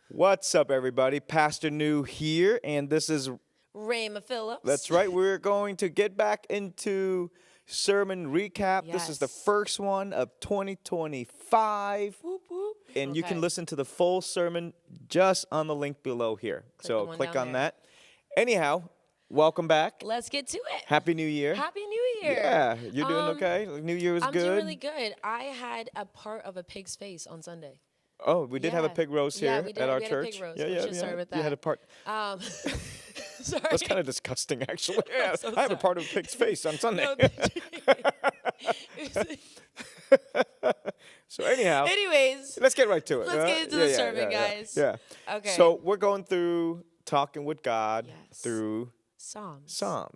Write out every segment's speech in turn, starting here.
What's up, everybody? Pastor New here, and this is, Rayma Phillips. that's right, we're going to get back into sermon recap. This is the Yes. first one of 2025, Whoop, whoop. and you can Okay. listen to the full sermon just on the link below here. the So one click down on there. that. Anyhow, welcome back. Let's get to it. Happy New Year. Happy New Year. Yeah, you're doing Um, okay? New Year was I'm good? doing really good. I had a part of a pig's face on Sunday. Oh, we did have a Yeah. pig roast Yeah, here we at did. our We had a church. pig roast. Yeah, Let's yeah, just yeah. start with You had a that. part. Sorry. That's kind of disgusting, actually. Yeah, so I have a sorry. part of a pig's face on Sunday. No, So anyhow, Anyways, let's get right to it. let's get into the sermon, guys. Yeah. Okay. So we're going through talking with God Yes. through Psalms. Psalm.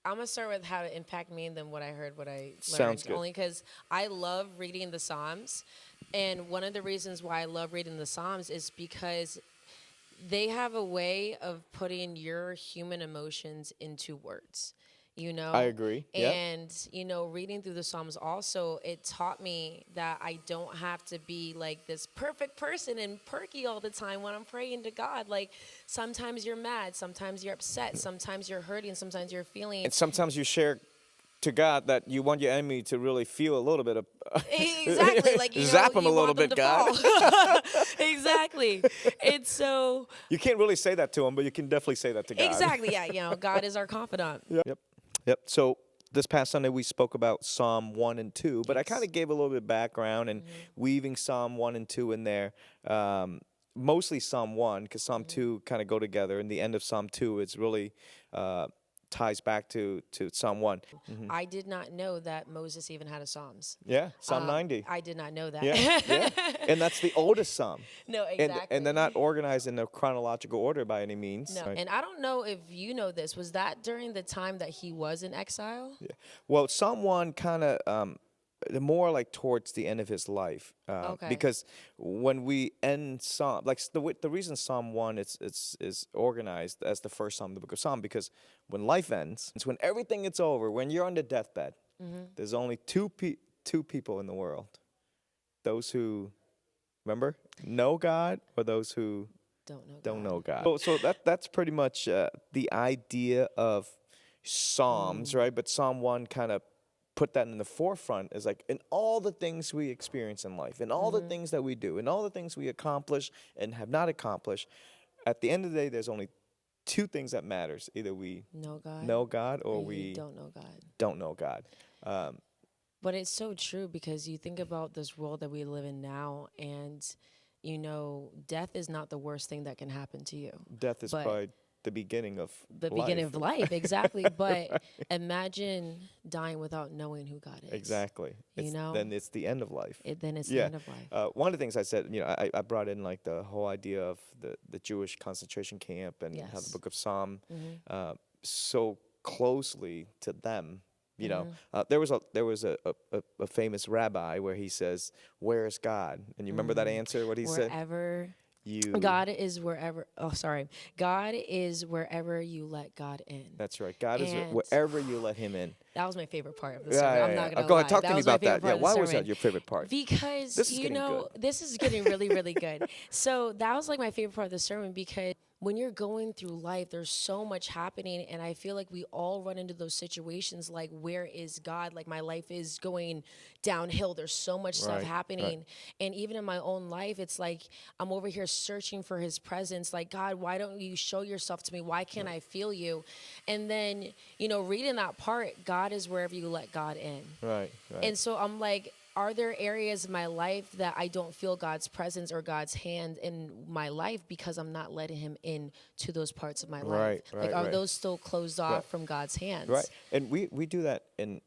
I'm gonna start with how it impacted me and then what I heard, what I learned. Sounds good. Only because I love reading the Psalms, and one of the reasons why I love reading the Psalms is because they have a way of putting your human emotions into words. You know, I agree. Yeah. And reading through the Psalms also, it taught me that I don't have to be like this perfect person and perky all the time when I'm praying to God. Like sometimes you're mad, sometimes you're upset, sometimes you're hurting, sometimes you're feeling. And sometimes you share to God that you want your enemy to really feel a little bit of Exactly, like zap him you a little want them bit, to God. fall. Exactly. And so You can't really say that to him, but you can definitely say that to God. exactly, yeah, God is our confidant. Yep. Yep. So this past Sunday we spoke about Psalm 1 and 2, but I Yes. kind of gave a little bit of background and weaving Psalm 1 and 2 in there. Mostly Psalm 1 because Psalm 2 kind of go together. And the end of Psalm 2 it's really ties back to Psalm 1. I did not know that Moses even had a Psalms. Yeah, Psalm 90. I did not know that. Yeah, yeah. And that's the oldest Psalm. No, And, exactly. and they're not organized in a chronological order by any means. No, Right? and I don't know if you know this. Was that during the time that he was in exile? Yeah. Well, Psalm 1 kind of more like towards the end of his life. Okay. Because when we end Psalm, like the reason Psalm 1 is organized as the first Psalm of the book of Psalm, because when life ends, it's when everything is over, when you're on the deathbed, there's only two people in the world. Those who, remember, know God or those who Don't know God. know God. So that's pretty much the idea of Psalms, right? But Psalm 1 kind of put that in the forefront as like in all the things we experience in life, in all the things that we do, in all the things we accomplish and have not accomplished. At the end of the day, there's only two things that matters. Either we Know God. know God or you we don't know God. don't know God. But it's so true because you think about this world that we live in now, and death is not the worst thing that can happen to you. Death is But probably the beginning of The life. beginning of life, exactly. But imagine dying without knowing who God is. Exactly. Then it's the end of life. Then it's the Yeah. end of life. One of the things I said, I brought in like the whole idea of the Jewish concentration camp and how the Yes. book of Psalm so closely to them. There was a famous rabbi where he says, "Where is God?" And you remember that answer? What he said? Wherever You. God is wherever. Oh, sorry. God is wherever you let God in. That's right. God is And- wherever you let Him in. That was my favorite part of the Yeah, sermon. yeah, I'm yeah. not gonna Go lie. ahead, talk to me was my about favorite that. part Yeah, of the why was sermon. that your favorite part? Because This is getting good. this is getting really, really good. So that was like my favorite part of the sermon because when you're going through life, there's so much happening, and I feel like we all run into those situations like, where is God? Like my life is going downhill. There's so much stuff Right, happening. And even in my own life, it's like I'm over here searching for his presence. Like, God, why don't you show yourself to me? Why can't I feel you? And then, reading that part, God is wherever you let God in. Right. And so I'm like, are there areas of my life that I don't feel God's presence or God's hand in my life because I'm not letting him in to those parts of my life? Right, Are right. those still closed off from God's hands? Right. And we do that in,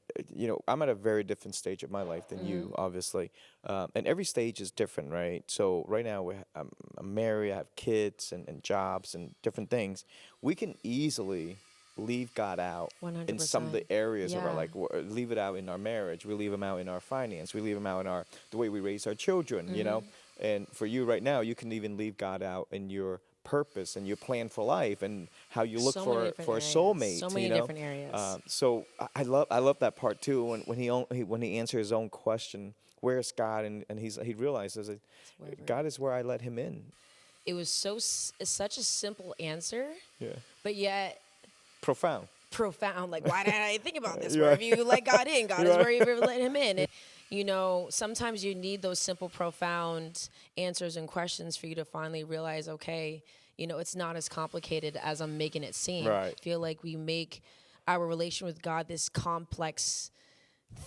I'm at a very different stage of my life than you, obviously. And every stage is different, right? So right now I'm married, I have kids and jobs and different things. We can easily leave God out in some of 100%. the areas of our Yeah. like leave it out in our marriage, we leave him out in our finance, we leave him out in the way we raise our children, and for you right now you can even leave God out in your purpose and your plan for life and how you look So many for different a areas. soulmate. So many different areas. So I love that part too when he answers his own question, where's God, and he realizes that Wherever. God is where I let him in. it was such a simple answer, Yeah. but yet Profound. profound. Like, why didn't I think about this? You're Where have right. you let God in? God You're is right. where you've ever let him in. And, you know, sometimes you need those simple, profound answers and questions for you to finally realize, okay, you know, it's not as complicated as I'm making it seem. Right. I feel like we make our relation with God this complex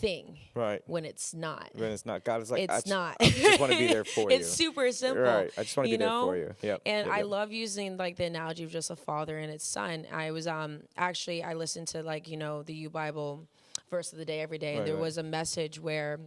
thing Right. when it's not. When it's not. God is like, It's not. I just want to be there for you. It's super simple. Right. I just want to you be there know? for you. Yep. And Yep, I yep. love using like the analogy of just a father and its son. I was actually I listened to like, you know, the U Bible verse of the day every day, and Right, there right. was a message where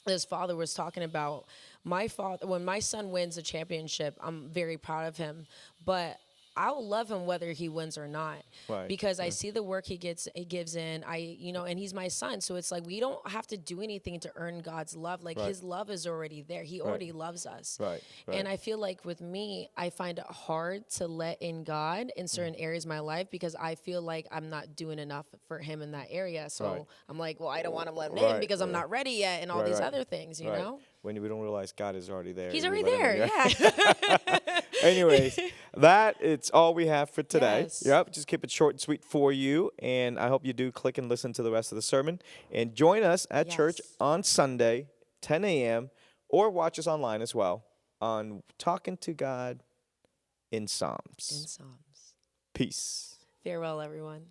this father was talking about my father when my son wins a championship, I'm very proud of him, but I'll love him whether he wins or not, Right, because I see the work he gives in. You know, and he's my son, so it's like we don't have to do anything to earn God's love. Like Right. His love is already there. He already loves us. Right, right. And I feel like with me, I find it hard to let in God in certain areas of my life because I feel like I'm not doing enough for Him in that area. So Right. I'm like, well, I don't want to let Him in Right, because I'm right. not ready yet, and all Right, these right. other things. You Right. know, When we don't realize God is already there. He's we already let him in. there. Yeah. Anyways, it's all we have for today. Yes. Yep, just keep it short and sweet for you. And I hope you do click and listen to the rest of the sermon. And join us at church Yes. on Sunday, 10 a.m., or watch us online as well on Talking to God in In Psalms. Psalms. Peace. Farewell, everyone.